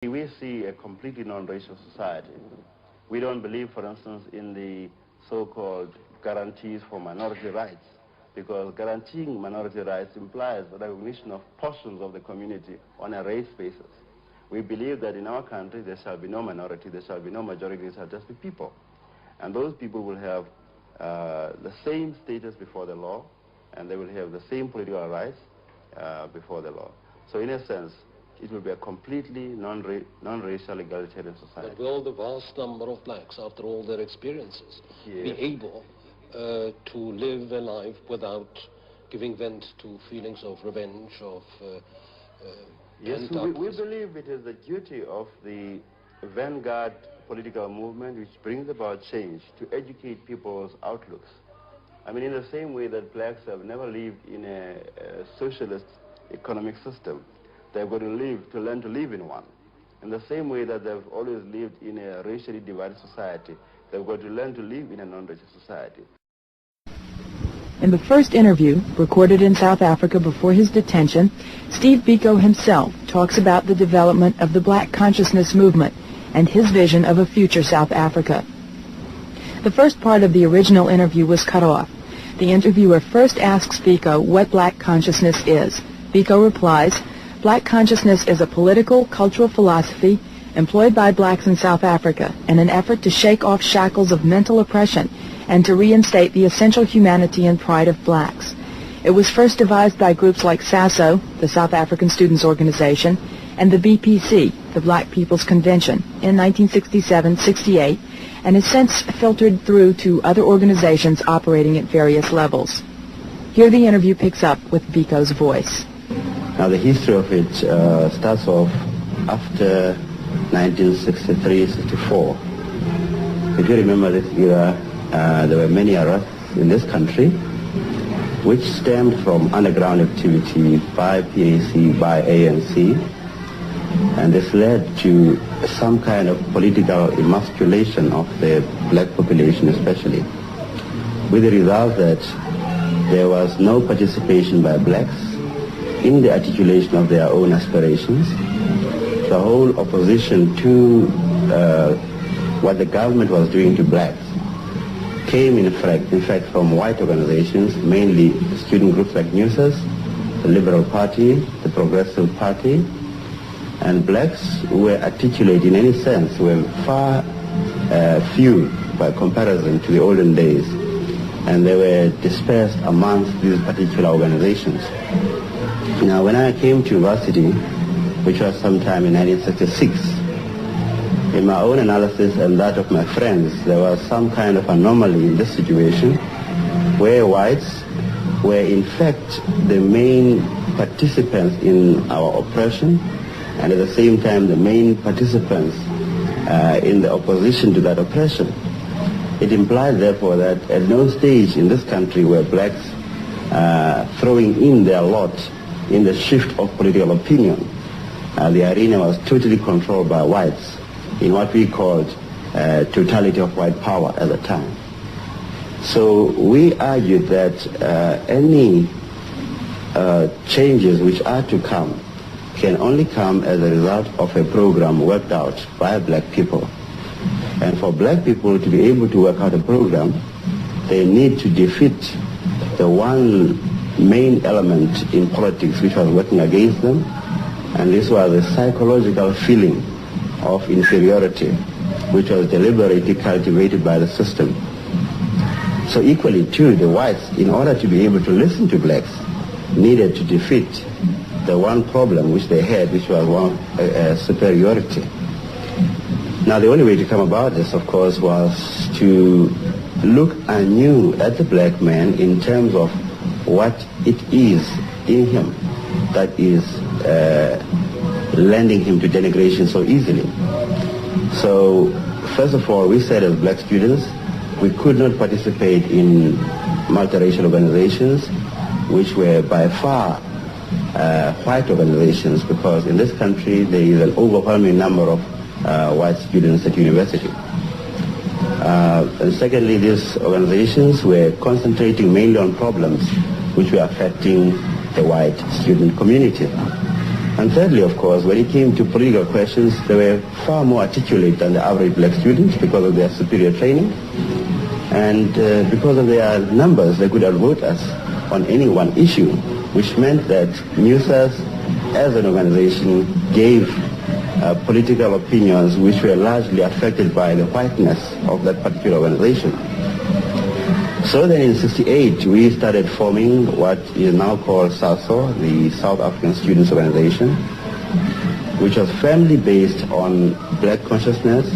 We see a completely non-racial society. We don't believe, for instance, in the so-called guarantees for minority rights, because guaranteeing minority rights implies the recognition of portions of the community on a race basis. We believe that in our country there shall be no minority, there shall be no majority, there shall just be people. And those people will have the same status before the law, and they will have the same political rights before the law. So in a sense, it will be a completely non-racial egalitarian society. But will the vast number of blacks, after all their experiences, be able to live a life without giving vent to feelings of revenge, of Yes, we believe it is the duty of the vanguard political movement which brings about change to educate people's outlooks. I mean, in the same way that blacks have never lived in a socialist economic system, they've got to learn to live in one. In the same way that they've always lived in a racially divided society, they've got to learn to live in a non-racial society. In the first interview, recorded in South Africa before his detention, Steve Biko himself talks about the development of the black consciousness movement and his vision of a future South Africa. The first part of the original interview was cut off. The interviewer first asks Biko what black consciousness is. Biko replies, "Black consciousness is a political, cultural philosophy employed by blacks in South Africa in an effort to shake off shackles of mental oppression and to reinstate the essential humanity and pride of blacks. It was first devised by groups like SASO, the South African Students Organization, and the BPC, the Black People's Convention, in 1967-68, and has since filtered through to other organizations operating at various levels." Here the interview picks up with Biko's voice. Now the history of it starts off after 1963-64. If you remember this era, there were many arrests in this country which stemmed from underground activity by PAC, by ANC, and this led to some kind of political emasculation of the black population especially, with the result that there was no participation by blacks in the articulation of their own aspirations. The whole opposition to what the government was doing to blacks came in fact from white organizations, mainly student groups like NUSAS, the Liberal Party, the Progressive Party, and blacks who were articulate in any sense were far few by comparison to the olden days, and they were dispersed amongst these particular organizations. Now, when I came to university, which was sometime in 1966, in my own analysis and that of my friends, there was some kind of anomaly in this situation where whites were in fact the main participants in our oppression and at the same time the main participants in the opposition to that oppression. It implied therefore that at no stage in this country were blacks throwing in their lot in the shift of political opinion. The arena was totally controlled by whites in what we called totality of white power at the time. So we argued that any changes which are to come can only come as a result of a program worked out by black people. And for black people to be able to work out a program, they need to defeat the one main element in politics which was working against them, and this was the psychological feeling of inferiority, which was deliberately cultivated by the system. So equally too, the whites, in order to be able to listen to blacks, needed to defeat the one problem which they had, which was one superiority. Now the only way to come about this, of course, was to look anew at the black man in terms of what it is in him that is lending him to denigration so easily. So first of all, we said as black students, we could not participate in multiracial organizations, which were by far white organizations, because in this country there is an overwhelming number of white students at university. And secondly, these organizations were concentrating mainly on problems which were affecting the white student community. And thirdly, of course, when it came to political questions, they were far more articulate than the average black students because of their superior training. And because of their numbers, they could outvote us on any one issue, which meant that NUSAS, as an organization, gave political opinions which were largely affected by the whiteness of that particular organization. So then in '68, we started forming what is now called SASO, the South African Students Organization, which was firmly based on black consciousness,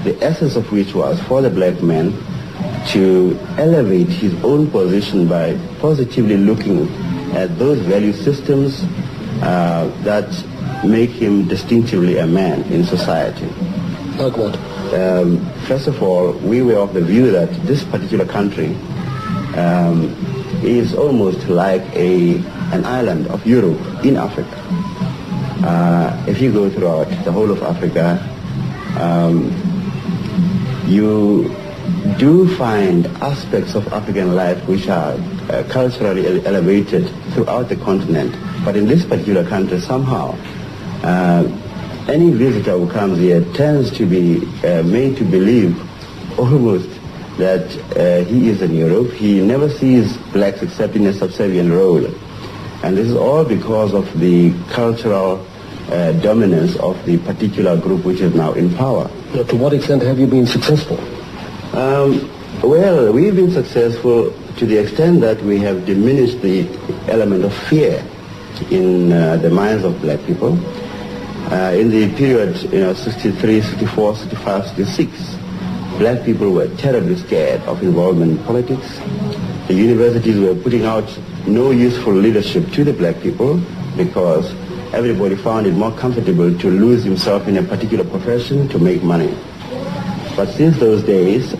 the essence of which was for the black man to elevate his own position by positively looking at those value systems that make him distinctively a man in society. Like what? First of all, we were of the view that this particular country is almost like an island of Europe in Africa. If you go throughout the whole of Africa, you do find aspects of African life which are culturally elevated throughout the continent. But in this particular country, somehow, any visitor who comes here tends to be made to believe almost that he is in Europe. He never sees blacks except in a subservient role. And this is all because of the cultural dominance of the particular group which is now in power. Now, to what extent have you been successful? Well, we've been successful to the extent that we have diminished the element of fear in the minds of black people. In the period, 63, 64, 65, 66, black people were terribly scared of involvement in politics. The universities were putting out no useful leadership to the black people because everybody found it more comfortable to lose himself in a particular profession to make money. But since those days,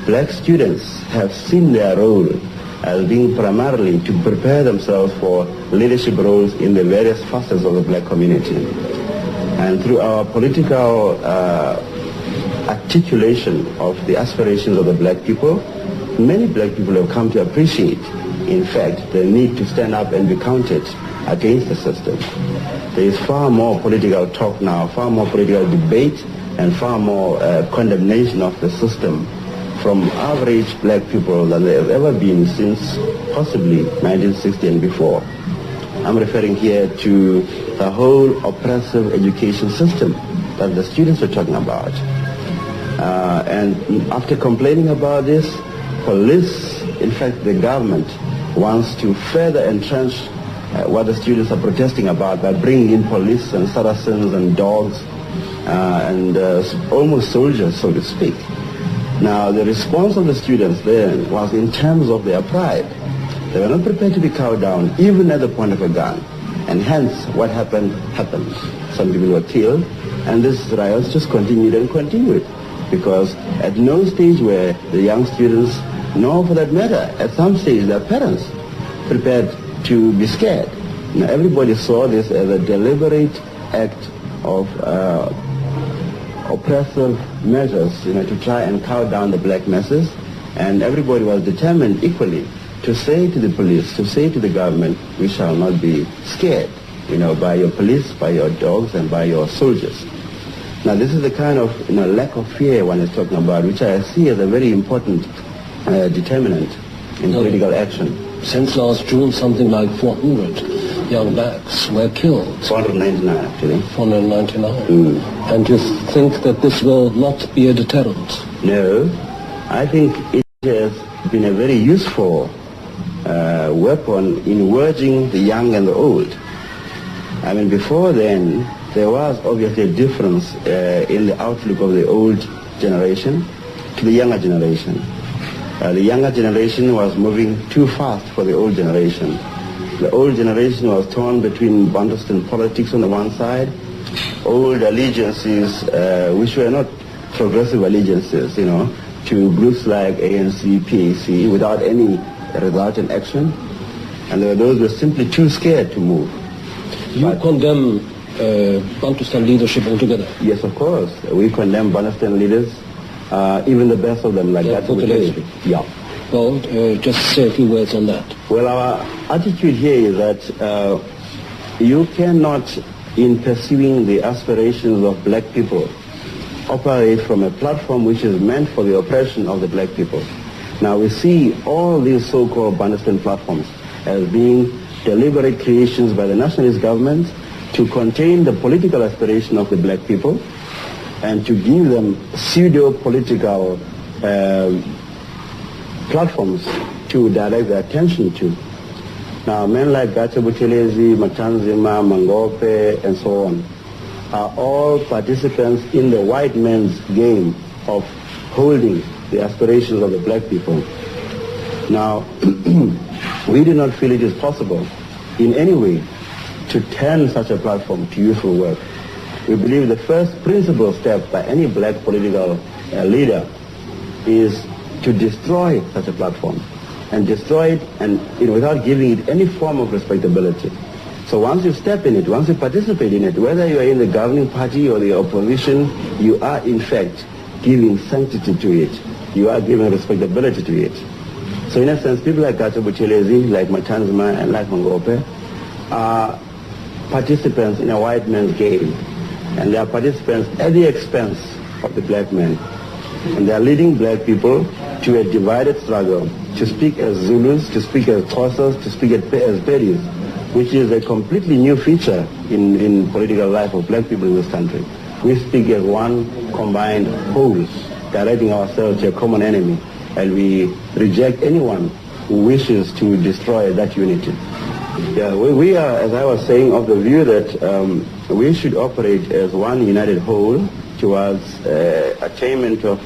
black students have seen their role as being primarily to prepare themselves for leadership roles in the various facets of the black community. And through our political articulation of the aspirations of the black people, many black people have come to appreciate, in fact, the need to stand up and be counted against the system. There is far more political talk now, far more political debate, and far more condemnation of the system from average black people than there have ever been since possibly 1960 and before. I'm referring here to the whole oppressive education system that the students are talking about. And after complaining about this, police, in fact the government, wants to further entrench what the students are protesting about by bringing in police and saracens and dogs and almost soldiers, so to speak. Now, the response of the students then was in terms of their pride. They were not prepared to be cowed down, even at the point of a gun. And hence, what happened, happened. Some people were killed, and this riots just continued and continued. Because at no stage were the young students, nor for that matter, at some stage their parents, prepared to be scared. Now, everybody saw this as a deliberate act of oppressive measures, to try and cow down the black masses, and everybody was determined equally to say to the police, to say to the government, we shall not be scared, by your police, by your dogs, and by your soldiers. Now, this is the kind of lack of fear one is talking about, which I see as a very important determinant in political action. Since last June, something like 400 young blacks were killed. 499, actually. 499. And you think that this will not be a deterrent? No. I think it has been a very useful weapon in wedging the young and the old. I mean, before then, there was obviously a difference in the outlook of the old generation to the younger generation. The younger generation was moving too fast for the old generation. The old generation was torn between Bantu politics on the one side, old allegiances, which were not progressive allegiances, to groups like ANC, PAC, without any resultant action. And there were those who were simply too scared to move. You condemn Bantustan leadership altogether? Yes, of course. We condemn Bantustan leaders, even the best of them, like that. Yeah. Well, just say a few words on that. Well, our attitude here is that you cannot, in pursuing the aspirations of black people, operate from a platform which is meant for the oppression of the black people. Now we see all these so-called Bantu platforms as being deliberate creations by the nationalist government to contain the political aspiration of the black people and to give them pseudo-political platforms to direct their attention to. Now men like Gacha Buthelezi, Matanzima, Mangope, and so on are all participants in the white man's game of holding the aspirations of the black people. Now, we do not feel it is possible in any way to turn such a platform to useful work. We believe the first principal step by any black political leader is to destroy such a platform, and destroy it and without giving it any form of respectability. So once you step in it, once you participate in it, whether you are in the governing party or the opposition, you are in fact giving sanctity to it. You are giving respectability to it. So in a sense, people like Gacha Buthelezi, like Matanzima, and like Mangope are participants in a white man's game. And they are participants at the expense of the black man. And they are leading black people to a divided struggle, to speak as Zulus, to speak as Xhosas, to speak as Pedis, which is a completely new feature in political life of black people in this country. We speak as one combined whole, directing ourselves to a common enemy, and we reject anyone who wishes to destroy that unity. Yeah, we are, as I was saying, of the view that we should operate as one united whole towards attainment of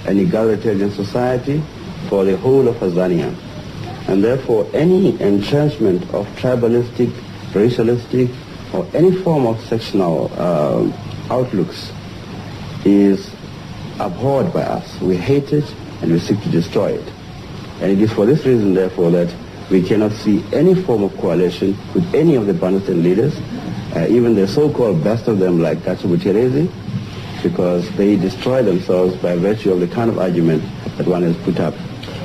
an egalitarian society for the whole of Tanzania. And therefore, any entrenchment of tribalistic, racialistic, or any form of sectional outlooks is abhorred by us. We hate it and we seek to destroy it. And it is for this reason, therefore, that we cannot see any form of coalition with any of the Bantu leaders, even the so-called best of them like Gacha Buthelezi, because they destroy themselves by virtue of the kind of argument that one has put up.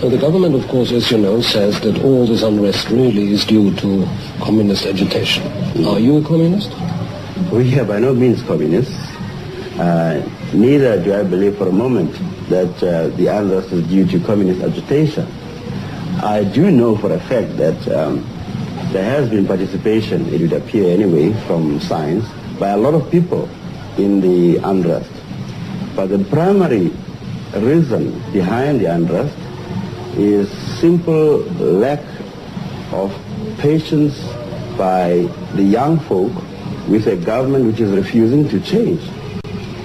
Well, the government, of course, as you know, says that all this unrest really is due to communist agitation. Are you a communist? We are by no means communists. Neither do I believe for a moment that the unrest is due to communist agitation. I do know for a fact that there has been participation, it would appear anyway, from science, by a lot of people in the unrest. But the primary reason behind the unrest is simple lack of patience by the young folk with a government which is refusing to change.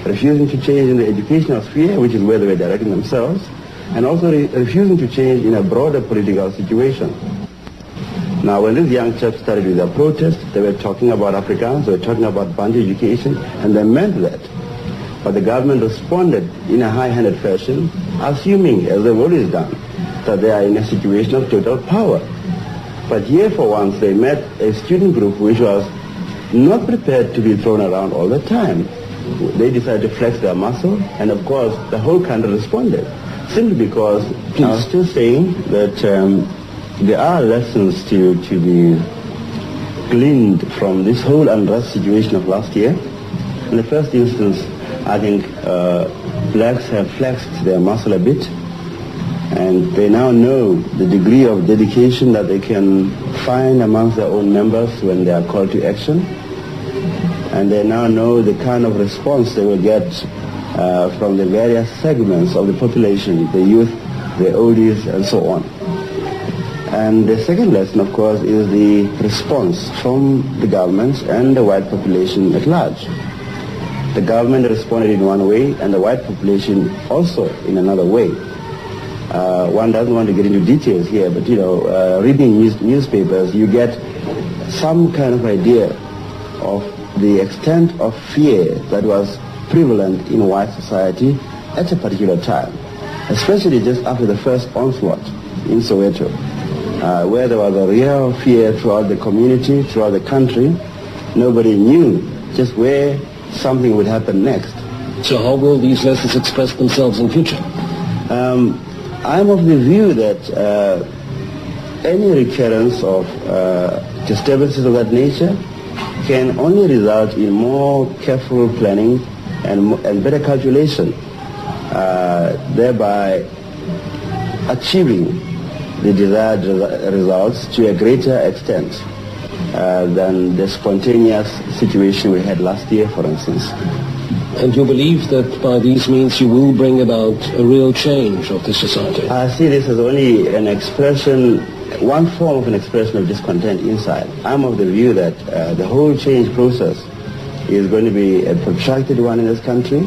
Refusing to change in the educational sphere, which is where they were directing themselves, and also refusing to change in a broader political situation. Now, when these young chaps started with their protest, they were talking about Afrikaans, they were talking about Bantu education, and they meant that. But the government responded in a high-handed fashion, assuming, as they've always done, that they are in a situation of total power. But here, for once, they met a student group which was not prepared to be thrown around all the time. They decided to flex their muscle, and of course, the whole country responded. Simply because I was still saying that there are lessons to be gleaned from this whole unrest situation of last year. In the first instance, I think blacks have flexed their muscle a bit, and they now know the degree of dedication that they can find amongst their own members when they are called to action. And they now know the kind of response they will get from the various segments of the population, the youth, the oldies, and so on. And the second lesson, of course, is the response from the governments and the white population at large. The government responded in one way, and the white population also in another way. One doesn't want to get into details here, but reading newspapers, you get some kind of idea of the extent of fear that was prevalent in white society at a particular time, especially just after the first onslaught in Soweto, where there was a real fear throughout the community, throughout the country. Nobody knew just where something would happen next. So how will these lessons express themselves in future? I'm of the view that any recurrence of disturbances of that nature can only result in more careful planning and better calculation, thereby achieving the desired results to a greater extent than the spontaneous situation we had last year, for instance. And you believe that by these means you will bring about a real change of the society? I see this as only an expression, one form of an expression of discontent inside. I'm of the view that the whole change process is going to be a protracted one in this country.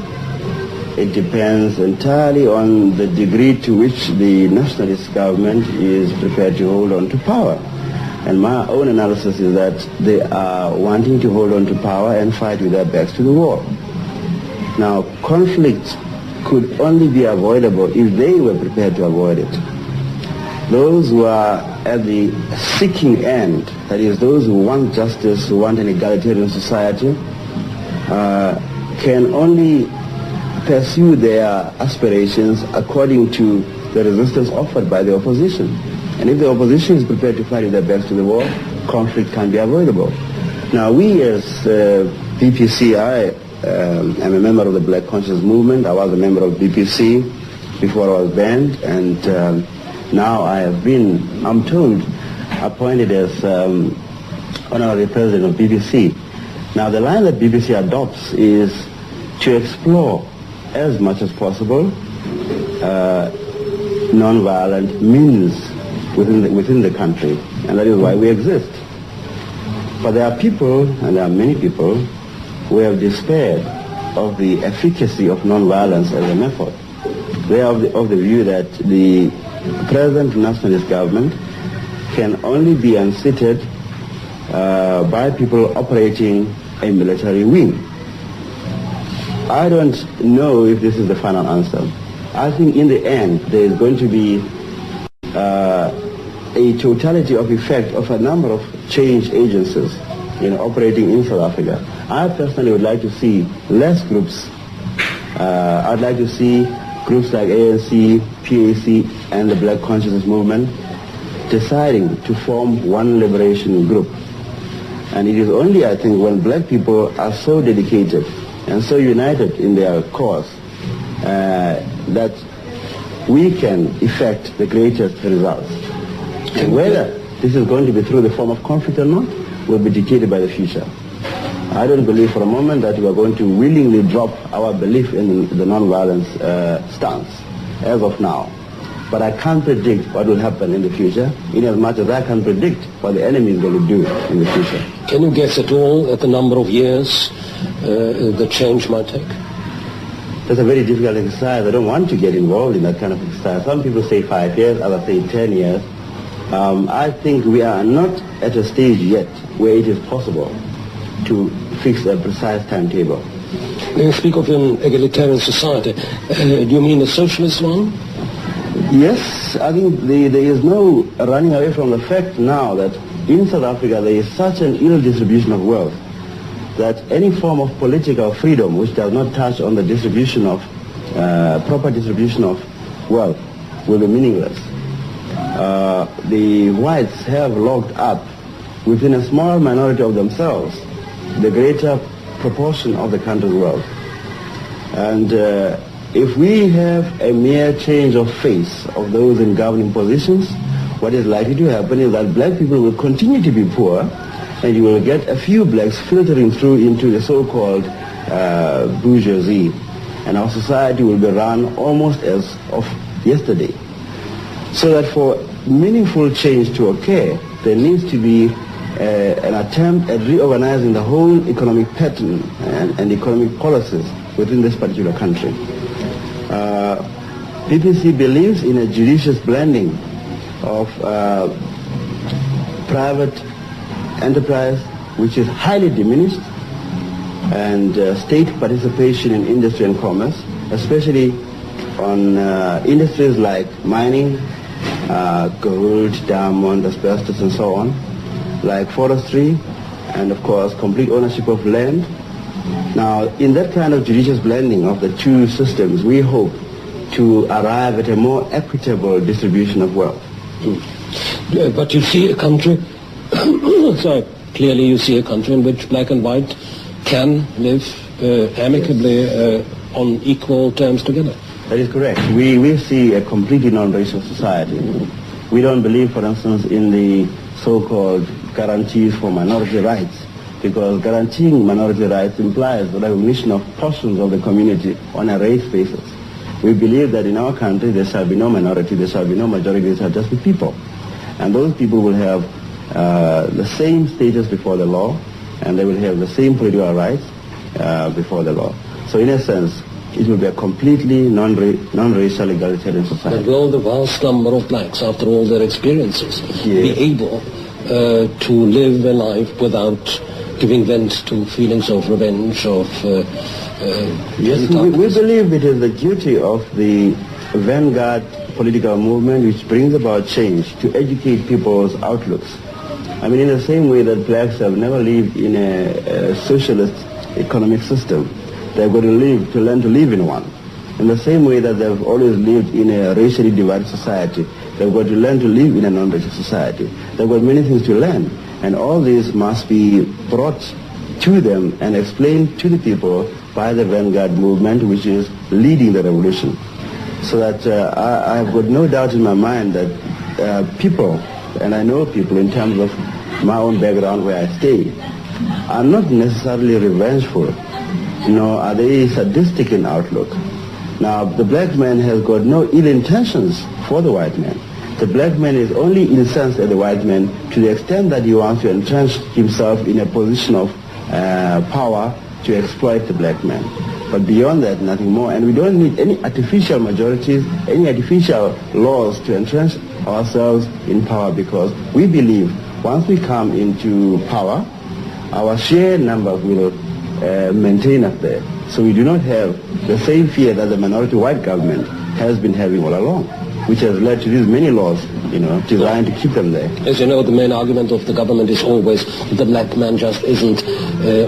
It depends entirely on the degree to which the nationalist government is prepared to hold on to power. And my own analysis is that they are wanting to hold on to power and fight with their backs to the wall. Now, conflict could only be avoidable if they were prepared to avoid it. Those who are at the seeking end, that is, those who want justice, who want an egalitarian society, can only pursue their aspirations according to the resistance offered by the opposition. And if the opposition is prepared to fight with their backs to the wall, conflict can be avoidable. Now, we as BPC, I'm a member of the Black Consciousness Movement. I was a member of BPC before I was banned, and now I have been, I'm told, appointed as honorary president of BPC. Now, the line that BPC adopts is to explore as much as possible non-violent means within the country, and that is why we exist. But there are people, and there are many people, who have despaired of the efficacy of non-violence as a method. They are of the view that the present nationalist government can only be unseated by people operating a military wing. I don't know if this is the final answer. I think in the end there is going to be a totality of effect of a number of change agencies operating in South Africa. I personally would like to see less groups. I'd like to see groups like ANC, PAC, and the Black Consciousness Movement deciding to form one liberation group. And it is only, I think, when black people are so dedicated and so united in their cause that we can effect the greatest results. And whether this is going to be through the form of conflict or not will be dictated by the future. I don't believe for a moment that we are going to willingly drop our belief in the non-violence stance as of now. But I can't predict what will happen in the future, in as much as I can predict what the enemy is going to do in the future. Can you guess at all at the number of years the change might take? That's a very difficult exercise. I don't want to get involved in that kind of exercise. Some people say 5 years, others say 10 years. I think we are not at a stage yet where it is possible to fix a precise timetable. When you speak of an egalitarian society, do you mean a socialist one? Yes, I think there is no running away from the fact now that in South Africa there is such an ill distribution of wealth that any form of political freedom which does not touch on the distribution of, proper distribution of wealth will be meaningless. The whites have locked up within a small minority of themselves the greater proportion of the country's wealth. And if we have a mere change of face of those in governing positions, what is likely to happen is that black people will continue to be poor, and you will get a few blacks filtering through into the so-called bourgeoisie. And our society will be run almost as of yesterday. So that for meaningful change to occur, there needs to be an attempt at reorganizing the whole economic pattern and economic policies within this particular country. PPC believes in a judicious blending of private enterprise, which is highly diminished, and state participation in industry and commerce, especially on industries like mining, gold, diamond, asbestos, and so on, like forestry, and of course complete ownership of land. Now, in that kind of judicious blending of the two systems, we hope to arrive at a more equitable distribution of wealth. But you see a country, sorry, clearly you see a country in which black and white can live amicably on equal terms together. That is correct. We see a completely non-racial society. We don't believe, for instance, in the so-called guarantees for minority rights, because guaranteeing minority rights implies the recognition of portions of the community on a race basis. We believe that in our country there shall be no minority, there shall be no majority, there shall just be people. And those people will have the same status before the law, and they will have the same political rights before the law. So in a sense, it will be a completely non-racial egalitarian society. But will the vast number of blacks, after all their experiences, be able to live a life without giving vent to feelings of revenge, of... yes, we believe it is the duty of the vanguard political movement which brings about change to educate people's outlooks. I mean, in the same way that blacks have never lived in a socialist economic system, they're going to learn to live in one. In the same way that they've always lived in a racially divided society, they've got to learn to live in a non-racial society. They've got many things to learn, and all this must be brought to them and explained to the people by the vanguard movement, which is leading the revolution. So that I have got no doubt in my mind that people, and I know people in terms of my own background where I stay, are not necessarily revengeful, nor are they sadistic in outlook. Now, the black man has got no ill intentions for the white man. The black man is only incensed at the white man to the extent that he wants to entrench himself in a position of power to exploit the black man. But beyond that, nothing more. And we don't need any artificial majorities, any artificial laws to entrench ourselves in power, because we believe once we come into power, our sheer numbers will maintain us there. So we do not have the same fear that the minority white government has been having all along, which has led to these many laws, designed to keep them there. As you know, the main argument of the government is always that the black man just isn't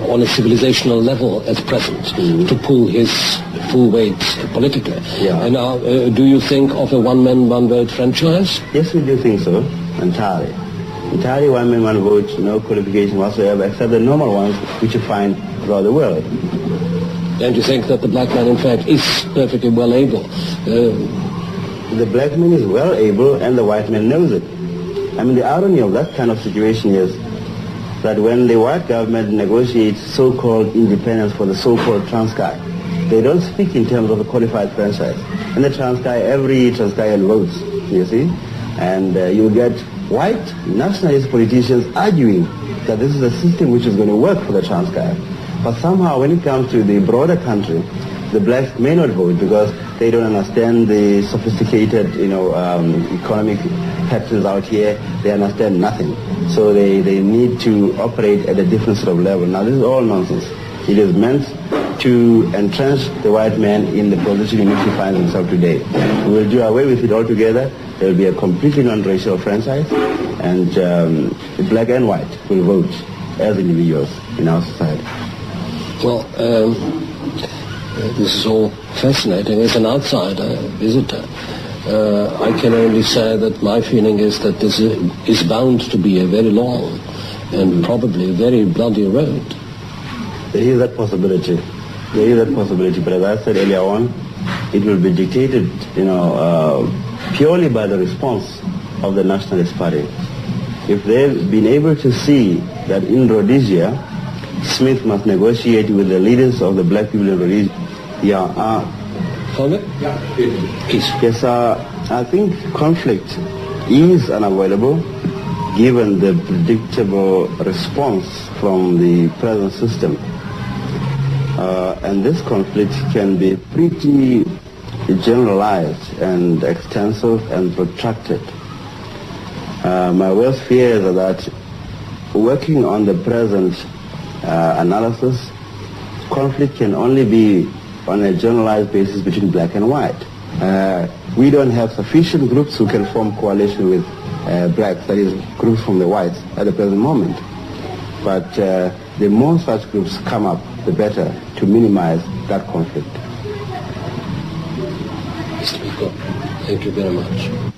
on a civilizational level at present to pull his full weight politically. Yeah. And now, do you think of a one-man, one-vote franchise? Yes, we do think so, entirely. Entirely one man, one vote, no qualification whatsoever, except the normal ones which you find throughout the world. And you think that the black man, in fact, is perfectly well able? The black man is well able, and the white man knows it. I mean, the irony of that kind of situation is that when the white government negotiates so-called independence for the so-called Transkei, they don't speak in terms of a qualified franchise. In the Transkei, every Transkeian votes, you see, and you get white nationalist politicians arguing that this is a system which is going to work for the Transkei. But somehow when it comes to the broader country, the blacks may not vote because they don't understand the sophisticated, economic patterns out here. They understand nothing. So they need to operate at a different sort of level. Now this is all nonsense. It is meant to entrench the white man in the position in which he finds himself today. We will do away with it altogether. There will be a completely non-racial franchise, and black and white will vote as individuals in our society. Well, this is all fascinating. As an outsider visitor, I can only say that my feeling is that this is bound to be a very long and probably very bloody road. There is that possibility. There is that possibility, but as I said earlier on, it will be dictated, purely by the response of the Nationalist Party. If they've been able to see that in Rhodesia, Smith must negotiate with the leaders of the black people in Rhodesia. Yes, I think conflict is unavoidable given the predictable response from the present system. And this conflict can be pretty generalized and extensive and protracted. My worst fears are that working on the present analysis, conflict can only be on a generalized basis between black and white. We don't have sufficient groups who can form coalition with blacks, that is, groups from the whites at the present moment. But the more such groups come up, the better to minimize that conflict. Mr. Biko, thank you very much.